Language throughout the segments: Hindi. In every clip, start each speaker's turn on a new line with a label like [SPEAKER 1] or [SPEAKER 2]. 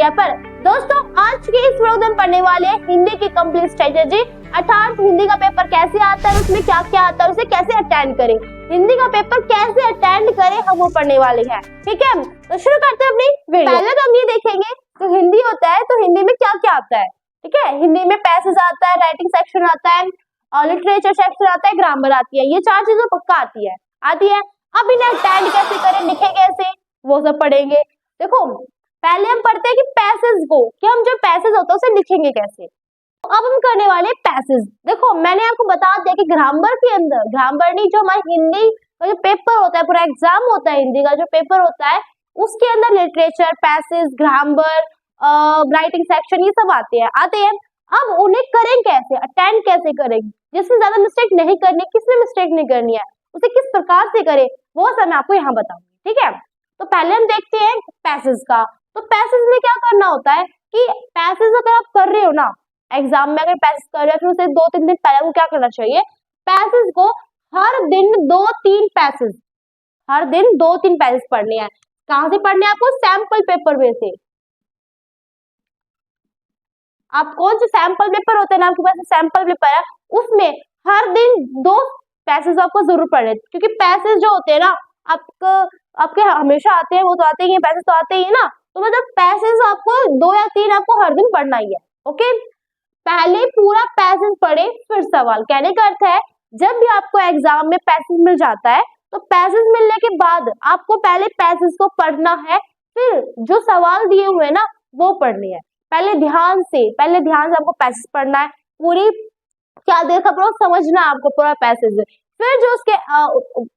[SPEAKER 1] मीडिया पर। दोस्तों आज के इस व्लॉग में पढ़ने वाले हैं हिंदी की कंप्लीट स्ट्रेटेजी, अर्थात हिंदी का पेपर कैसे आता है, उसमें क्या क्या आता है, उसे कैसे अटेंड करें, हिंदी का पेपर कैसे अटेंड करें, हम वो पढ़ने वाले हैं। ठीक है, तो शुरू करते हैं अपनी वीडियो। पहले तो हम ये देखेंगे तो हिंदी होता है तो हिंदी में क्या क्या आता है। ठीक है, हिंदी में पैसेज आता है, राइटिंग सेक्शन आता है, लिटरेचर सेक्शन आता है, ग्रामर आती है। ये चार चीजें पक्का आती है। अब इन्हें अटेंड कैसे करें, लिखे कैसे, वो सब पढ़ेंगे। देखो पहले हम पढ़ते हैं कि पैसेज को, कि हम जो पैसेज होता है उसे लिखेंगे कैसे। तो अब हम करने वाले पैसेज। देखो मैंने आपको बता दिया कि ग्रामर के अंदर, ग्रामर नहीं, जो हमारी हिंदी का जो पेपर होता है, पूरा एग्जाम होता है हिंदी का जो पेपर होता है, उसके अंदर literature, passage, grammar, writing section, ये सब आते हैं। अब उन्हें करें कैसे, अटेंड कैसे करेंगे, जिसमें ज्यादा मिस्टेक नहीं करनी, किसमें मिस्टेक नहीं करनी है, उसे किस प्रकार से करें, वो सब मैं आपको यहाँ बताऊंगी। ठीक है, तो पहले हम देखते हैं पैसेज का। तो पैसेज में क्या करना होता है कि पैसेज अगर आप कर रहे हो ना, एग्जाम में अगर पैसेज कर रहे हो, फिर उसे 2-3 दिन पहले को क्या करना चाहिए, पैसेज को हर दिन 2-3 पैसेज, हर दिन 2-3 पैसेज पढ़ने हैं। कहाँ से पढ़ने हैं आपको, सैंपल पेपर में से। आप कौन से सैंपल पेपर होते हैं ना, आपके पास सैंपल पेपर है, उसमें हर दिन 2 पैसेज आपको जरूर पढ़ने, क्योंकि पैसेज जो होते हैं ना आपके हमेशा आते हैं, वो तो आते ही हैं, पैसेज तो आते ही है ना, तो मतलब पैसेज आपको 2 या 3 आपको हर दिन पढ़ना ही है। ओके, पहले पूरा पैसेज पढ़े फिर सवाल। कहने का अर्थ है जब भी आपको एग्जाम में पैसेज मिल जाता है तो पैसेज मिलने के बाद आपको पहले पैसेज को पढ़ना है, फिर जो सवाल दिए हुए हैं ना वो पढ़ने हैं। पहले ध्यान से आपको पैसेज पढ़ना है, पूरी क्या देखा पूरा समझना है आपको पूरा पैसेज, फिर जो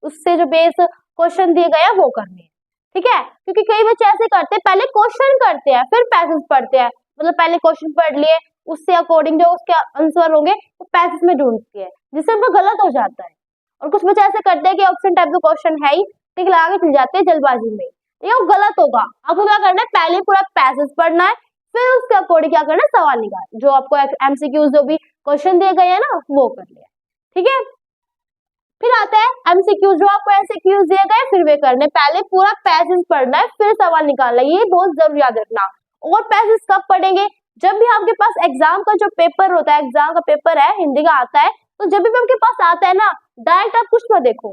[SPEAKER 1] उससे जो बेस क्वेश्चन दिए गए हैं वो करने हैं। ठीक है, क्योंकि कई बच्चे ऐसे करते हैं, पहले क्वेश्चन करते हैं फिर पैसेज पढ़ते हैं, मतलब पहले क्वेश्चन पढ़ लिए, उससे अकॉर्डिंग जो उसके आंसर होंगे वो पैसेज में ढूंढते हैं, जिससे उनको गलत हो जाता है। और कुछ बच्चे ऐसे करते हैं कि ऑप्शन टाइप का क्वेश्चन है ही, टिक लगा के चल जाते हैं जल्दबाजी में, ये गलत होगा। आपको क्या करना है, पहले पूरा पैसेज पढ़ना है, फिर उसके अकॉर्डिंग क्या करना है, सवाल निकाल, जो आपको एमसीक्यूज जो भी क्वेश्चन दिए गए हैं ना वो कर लिया। ठीक है, फिर आता है एमसीक्यूज, जो आपको एमसीक्यूज दिए गए फिर वे करने, पहले पूरा पैसेज पढ़ना है फिर सवाल निकालना है, ये बहुत जरूर याद रखना। और पैसेज कब पढ़ेंगे, जब भी आपके पास एग्जाम का जो पेपर होता है, एग्जाम का पेपर है हिंदी का आता है, तो जब भी आपके पास आता है ना, डायरेक्ट आप कुछ मत देखो,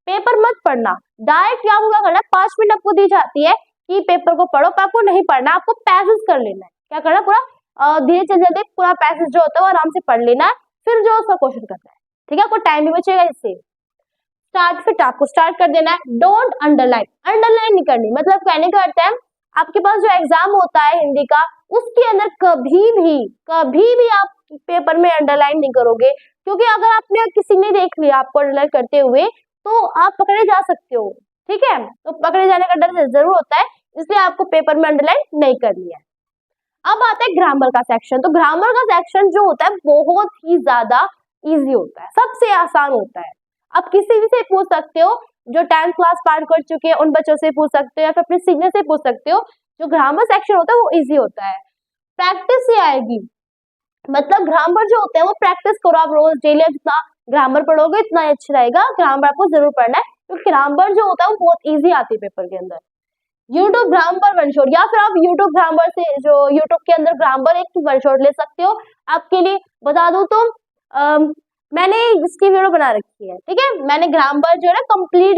[SPEAKER 1] पेपर मत पढ़ना, डायरेक्ट आपको क्या करना है, 5 मिनट आपको दी जाती है कि पेपर को पढ़ो, पर आपको नहीं पढ़ना, आपको पैसेज कर लेना है। क्या करना, पूरा धीरे चलते पूरा पैसेज जो होता है वो आराम से पढ़ लेना है, फिर जो उसका क्वेश्चन करना है। ठीक है, आपको टाइम भी बचेगा इससे। फिर आपको स्टार्ट कर देना है। डोंट अंडरलाइन, अंडरलाइन नहीं करनी, मतलब कहने का अर्थ है आपके पास जो एग्जाम होता है हिंदी का, उसके अंदर कभी भी आप पेपर में अंडरलाइन नहीं करोगे, क्योंकि अगर आपने किसी ने देख लिया आपको अंडरलाइन करते हुए तो आप पकड़े जा सकते हो। ठीक है, तो पकड़े जाने का डर जरूर होता है, इसलिए आपको पेपर में अंडरलाइन नहीं करनी है। अब आता है ग्रामर का सेक्शन। तो ग्रामर का सेक्शन जो होता है बहुत ही ज्यादा इजी होता है, सबसे आसान होता है। आप किसी भी से पूछ सकते हो, जो 10th क्लास पार कर चुके हैं उन बच्चों से पूछ सकते हो, या फिर अपने सीनियर से पूछ सकते हो। जो ग्रामर सेक्शन होता है वो इजी होता है, प्रैक्टिस से आएगी, मतलब ग्रामर जो होता है वो प्रैक्टिस करो आप रोज डेली, जितना ग्रामर पढ़ोगे इतना अच्छा रहेगा। ग्रामर आपको जरूर पढ़ना है, क्योंकि ग्रामर जो होता है वो बहुत इजी आती है पेपर के अंदर। यूट्यूब ग्रामर वन शॉट, या फिर आप यूट्यूब ग्रामर से, जो यूट्यूब के अंदर ग्रामर एक वन शॉट ले सकते हो। आपके लिए बता दूं तो मैंने इसकी वीडियो बना रखी है। ठीक है, मैंने ग्रामर जो है ना कंप्लीट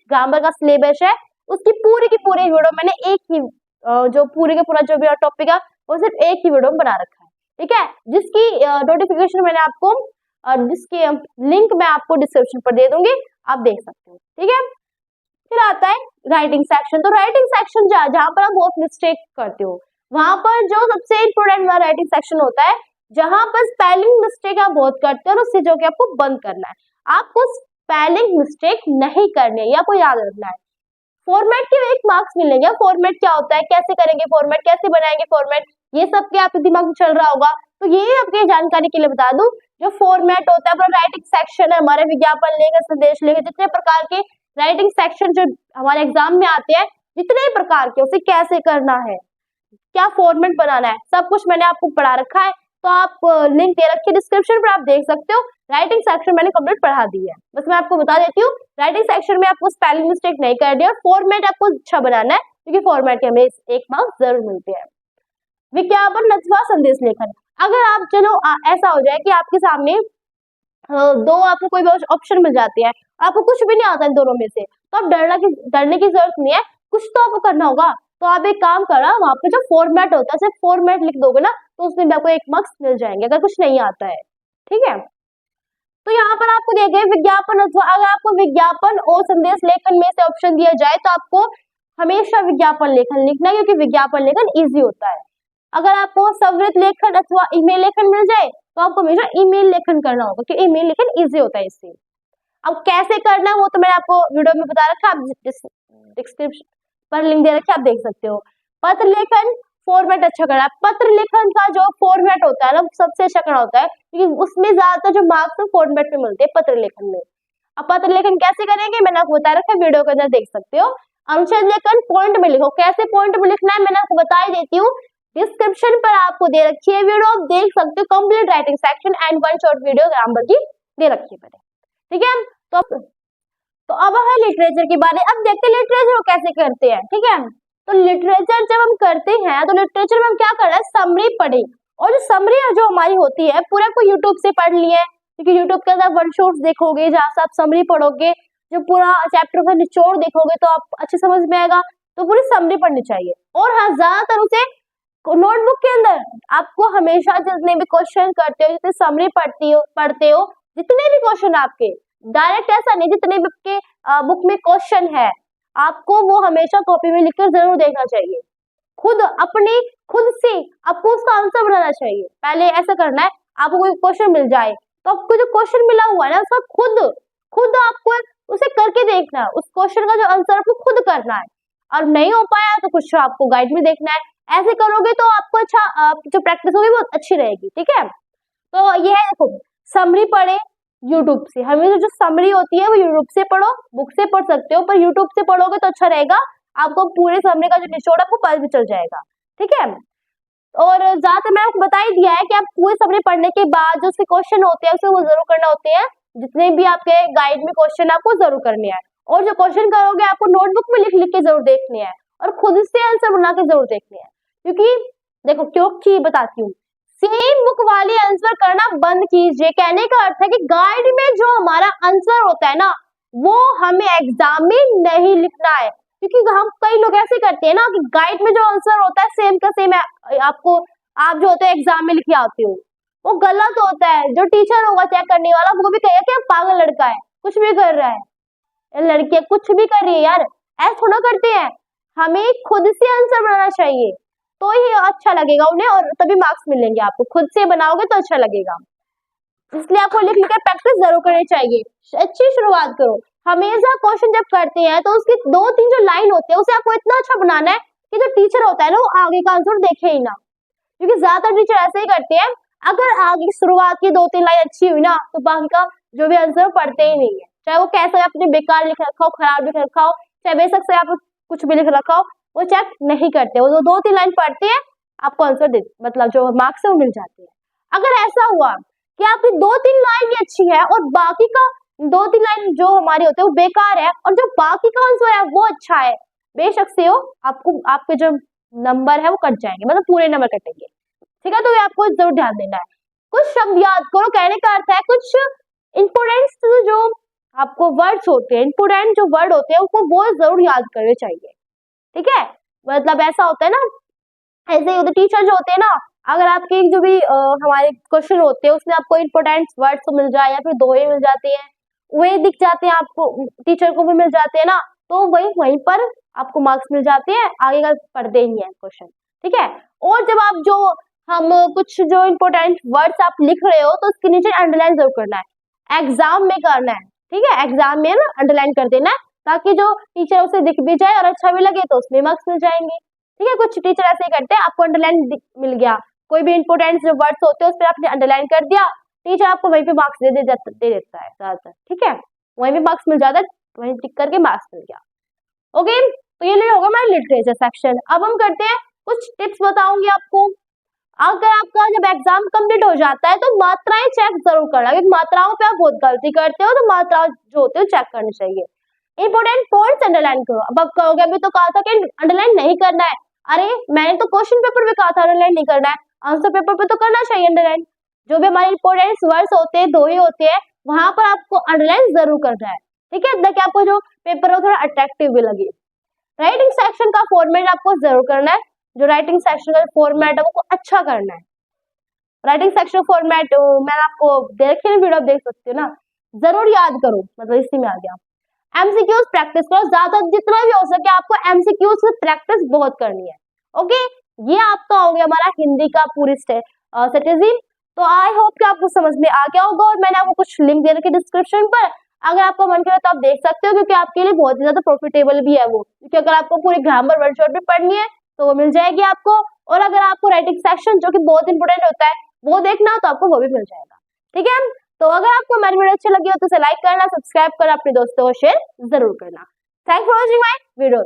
[SPEAKER 1] ग्रामर का सिलेबस है, उसकी पूरी की पूरी वीडियो मैंने एक ही जो पूरी का पूरा जो भी टॉपिक है वो सिर्फ एक ही वीडियो में बना रखा है। ठीक है, जिसकी नोटिफिकेशन मैंने आपको जिसकी लिंक मैं आपको डिस्क्रिप्शन पर दे दूंगी, आप देख सकते हो। ठीक है, फिर आता है राइटिंग सेक्शन। तो राइटिंग सेक्शन जहाँ पर आप बहुत मिस्टेक करते हो, वहां पर जो सबसे इंपोर्टेंट राइटिंग सेक्शन होता है, जहां पर स्पेलिंग मिस्टेक आप बहुत करते हो, और उससे जो कि आपको बंद करना है। आपको स्पेलिंग मिस्टेक नहीं करनी है, या आपको याद रखना है। फॉर्मेट के 1 मार्क्स मिलेंगे। फॉर्मेट क्या होता है, कैसे करेंगे फॉर्मेट, कैसे बनाएंगे फॉर्मेट, ये सब के आपके दिमाग में चल रहा होगा, तो ये आपके जानकारी के लिए बता दूं। जो फॉर्मेट होता है, राइटिंग सेक्शन है, हमारे विज्ञापन लेकर, संदेश लेकर, जितने प्रकार के राइटिंग सेक्शन जो हमारे एग्जाम में आते हैं, जितने प्रकार के, उसे कैसे करना है, क्या फॉर्मेट बनाना है, सब कुछ मैंने आपको पढ़ा रखा है। तो आप लिंक दे रखी है डिस्क्रिप्शन पर, आप देख सकते हो। राइटिंग सेक्शन मैंने कंप्लीट पढ़ा दी है, बस मैं आपको बता देती हूँ। राइटिंग सेक्शन में आपको स्पेलिंग मिस्टेक नहीं करनी है, फॉर्मेट आपको अच्छा बनाना है, क्योंकि फॉर्मेट के हमें 1 मार्क्स जरूर मिलते हैं। विज्ञापन अथवा संदेश लेखन, अगर आप चलो ऐसा हो जाए कि आपके सामने दो आपको कोई ऑप्शन मिल जाती है, आपको कुछ भी नहीं आता इन दोनों में से, तो आप डरने की जरूरत नहीं है, कुछ तो आपको करना होगा। तो आप एक काम करना, वहां पे जो फॉर्मेट होता है सिर्फ फॉर्मेट लिख दोगे ना, तो उसमें भी आपको 1 मार्क्स मिल जाएंगे अगर कुछ नहीं आता है। ठीक है, तो यहाँ पर आपको दिया गया विज्ञापन अथवा, अगर आपको विज्ञापन और संदेश लेखन में से ऑप्शन दिया जाए तो आपको हमेशा विज्ञापन लेखन लिखना है, क्योंकि विज्ञापन लेखन इजी होता है। अगर आपको संवृत लेखन अथवा ईमेल लेखन मिल जाए तो आपको हमेशा ईमेल लेखन करना होगा, क्योंकि ईमेल लेखन इजी होता है इससे। अब कैसे करना है वो तो मैंने आपको वीडियो में बता रखा है, आप डिस्क्रिप्शन पर लिंक दे रखी है, आप देख सकते हो। पत्र लेखन फॉर्मेट अच्छा करना है, पत्र लेखन का जो फॉर्मेट होता है ना सबसे अच्छा करना होता है, क्योंकि उसमें ज्यादातर जो मार्क्स फॉर्मेट में मिलते हैं पत्र लेखन में। अब पत्र लेखन कैसे करेंगे मैंने आपको बता रखा है, वीडियो के अंदर देख सकते हो। अनुच्छेद लेखन पॉइंट में लिखो, कैसे पॉइंट में लिखना है मैंने आपको बता ही देती हूँ, डिस्क्रिप्शन पर आपको दे रखी है वीडियो, आप देख सकते हो, complete writing section and 1 short video grammar की दे रखी है मैंने। ठीक है, तो अब है लिटरेचर की बात। अब देखते हैं लिटरेचर कैसे करते हैं। ठीक है, तो लिटरेचर जब हम करते हैं तो लिटरेचर में हम क्या कर रहे हैं, समरी पढ़े, और जो समरी जो हमारी होती है पूरा को यूट्यूब से पढ़ लिए, क्योंकि यूट्यूब के अंदर वन शॉट्स देखोगे जहाँ से आप समरी पढ़ोगे, जो पूरा चैप्टर का निचोड़ देखोगे तो आप अच्छे समझ में आएगा, तो पूरी समरी पढ़नी चाहिए। और हाँ, ज्यादातर उसे नोटबुक के अंदर आपको हमेशा जितने भी क्वेश्चन करते हो, जितने समरी पढ़ते हो जितने भी क्वेश्चन आपके डायरेक्ट ऐसा नहीं, जितने भी आपके बुक में क्वेश्चन है आपको वो हमेशा कॉपी में लिखकर जरूर देखना चाहिए। खुद से आपको उसका आंसर बनाना चाहिए। पहले ऐसा करना है, आपको कोई क्वेश्चन मिल जाए तो आपको जो क्वेश्चन मिला हुआ है ना उसका खुद आपको उसे करके देखना है, उस क्वेश्चन का जो आंसर आपको खुद करना है, और नहीं हो पाया तो कुछ आपको गाइड में देखना है। ऐसे करोगे तो आपको अच्छा जो प्रैक्टिस होगी वो अच्छी रहेगी। ठीक है, तो ये है, देखो समरी पढ़े यूट्यूब से, हमें जो समरी होती है वो यूट्यूब से पढ़ो, बुक से पढ़ सकते हो, पर यूट्यूब से पढ़ोगे तो अच्छा रहेगा, आपको पूरे समरी का जो निचोड़ आपको पता भी चल जाएगा। ठीक है, और ज्यादातर मैंने आपको बता ही दिया है कि आप पूरे समरी पढ़ने के बाद जो उसके क्वेश्चन होते हैं उसे वो जरूर करना होते हैं, जितने भी आपके गाइड में क्वेश्चन आपको जरूर करने हैं, और जो क्वेश्चन करोगे आपको नोटबुक में लिख लिख के जरूर देखने हैं, और खुद से आंसर बना के जरूर देखने हैं। क्योंकि देखो क्योंकि बताती हूँ, सेम बुक वाले आंसर करना बंद कीजिए। कहने का अर्थ है कि गाइड में जो हमारा आंसर होता है ना वो हमें एग्जाम में नहीं लिखना है, क्योंकि हम कई लोग ऐसे करते हैं ना कि गाइड में जो आंसर होता है सेम का सेम आपको आप जो होते हैं एग्जाम में लिखे आते हो, वो गलत होता है। जो टीचर होगा चेक करने वाला वो भी कहेगा कि पागल लड़का है, कुछ भी कर रहा है, लड़की कुछ भी कर रही है यार, ऐसा थोड़ा करते हैं। हमें खुद से आंसर बनाना चाहिए तो ही अच्छा लगेगा उन्हें, और तभी मार्क्स मिलेंगे आपको। खुद से बनाओगे तो अच्छा लगेगा, इसलिए आपको लिख लिख कर प्रैक्टिस जरूर करनी चाहिए। अच्छी शुरुआत करो, हमेशा क्वेश्चन जब करते हैं तो उसकी 2-3 जो लाइन होती है उसे आपको इतना अच्छा बनाना है कि जो टीचर होता है ना वो आगे का आंसर देखे ही ना, क्योंकि ज्यादातर टीचर ऐसे ही करते हैं, अगर आगे शुरुआत की 2-3 लाइन अच्छी हुई ना तो बाकी का जो भी आंसर पढ़ते ही नहीं है, चाहे वो कैसा अपने बेकार लिख रखा हो, खराब लिख रखा हो, चाहे बेशक से आप कुछ भी लिख रखा हो, वो चेक नहीं करते, वो 2-3 लाइन पढ़ते हैं, आपको आंसर दे मतलब जो मार्क्स है वो मिल जाते हैं। अगर ऐसा हुआ कि आपकी 2-3 लाइन ही अच्छी है और बाकी का 2-3 लाइन जो हमारी होते हैं वो बेकार है, और जो बाकी का आंसर है वो अच्छा है, बेशक से हो आपको आपके जो नंबर है वो कट जाएंगे, मतलब पूरे नंबर कटेंगे। ठीक है, तो ये आपको जरूर ध्यान देना है। कुछ शब्द याद करो, कहने का अर्थ है कुछ इंपोर्टेंट जो आपको वर्ड्स होते हैं, इंपोर्टेंट जो वर्ड होते हैं उनको वो जरूर याद करने चाहिए। ठीक है, मतलब ऐसा होता है ना, ऐसे होते टीचर जो होते हैं ना, अगर आपके जो भी हमारे क्वेश्चन होते हैं उसमें आपको इंपोर्टेंट वर्ड्स तो मिल जाए या फिर दोहे मिल जाते हैं, वे दिख जाते हैं आपको, टीचर को भी मिल जाते हैं ना, तो वहीं पर आपको मार्क्स मिल जाते हैं, आगे का पढ़ते ही है क्वेश्चन। ठीक है, और जब आप जो हम कुछ जो इंपोर्टेंट वर्ड्स आप लिख रहे हो तो उसके नीचे अंडरलाइन जरूर करना है, एग्जाम में करना है। ठीक है, एग्जाम में ना अंडरलाइन कर देना है, ताकि जो टीचर उसे दिख भी जाए और अच्छा भी लगे तो उसमें मार्क्स मिल जाएंगे। ठीक है, कुछ टीचर ऐसे ही करते हैं, आपको अंडरलाइन मिल गया, कोई भी इंपोर्टेंट जो वर्ड्स होते हैं उस पर आपने अंडरलाइन कर दिया, टीचर आपको वहीं पे मार्क्स दे देता है ज्यादातर। ठीक है, वहीं पे मार्क्स मिल जाता है, वहीं टिक करके मार्क्स मिल गया। ओके, तो ये होगा हमारा लिटरेचर सेक्शन। अब हम करते हैं कुछ टिप्स बताऊंगी आपको। अगर आपका जब एग्जाम कंप्लीट हो जाता है तो मात्राएं चेक जरूर करना, क्योंकि मात्राओं पे आप बहुत गलती करते हो, तो मात्राएं जो होती है चेक करनी चाहिए। इंपॉर्टेंट पॉइंट्स अंडरलाइन करो। अब आप कहोगे अभी तो कहा था कि अंडरलाइन नहीं करना है। अरे मैंने तो क्वेश्चन पेपर में कहा था अंडरलाइन नहीं करना है, आंसर पेपर पे तो करना चाहिए अंडरलाइन। जो भी हमारे इंपॉर्टेंट वर्ड्स होते हैं, दोहे होते हैं, वहां पर आपको अंडरलाइन जरूर करना है, ठीक है, ताकि आपको जो पेपर है थोड़ा अट्रैक्टिव भी लगे। राइटिंग सेक्शन का फॉर्मेट आपको जरूर करना है, जो राइटिंग सेक्शन का फॉर्मेट है वो अच्छा करना है। राइटिंग सेक्शन फॉर्मेट मैंने आपको दे रखी है वीडियो, आप देख सकते हो ना, जरूर याद करो, मतलब इसी में आ गया। एमसीक्यूज प्रैक्टिस करो, ज्यादा जितना भी हो सके आपको एमसीक्यूज की प्रैक्टिस बहुत करनी है। ओके, ये आपका हो गया हमारा हिंदी का पूरी स्ट्रेटेजी। तो आई होप कि आपको समझ में आ गया होगा, और मैंने आपको कुछ लिंक दे रखी डिस्क्रिप्शन पर, अगर आपका मन करे तो आप देख सकते हो, क्योंकि आपके लिए बहुत ही ज्यादा प्रॉफिटेबल भी है वो, क्योंकि अगर आपको पूरी ग्रामर वर्ड शॉर्ट भी पढ़नी है तो वो मिल जाएगी आपको, और अगर आपको राइटिंग सेक्शन जो कि बहुत इंपॉर्टेंट होता है वो देखना हो तो आपको वो भी मिल जाएगा, ठीक है। तो अगर आपको हमारी वीडियो अच्छी लगी हो तो इसे लाइक करना, सब्सक्राइब करना, अपने दोस्तों को शेयर जरूर करना। Thanks for watching my video.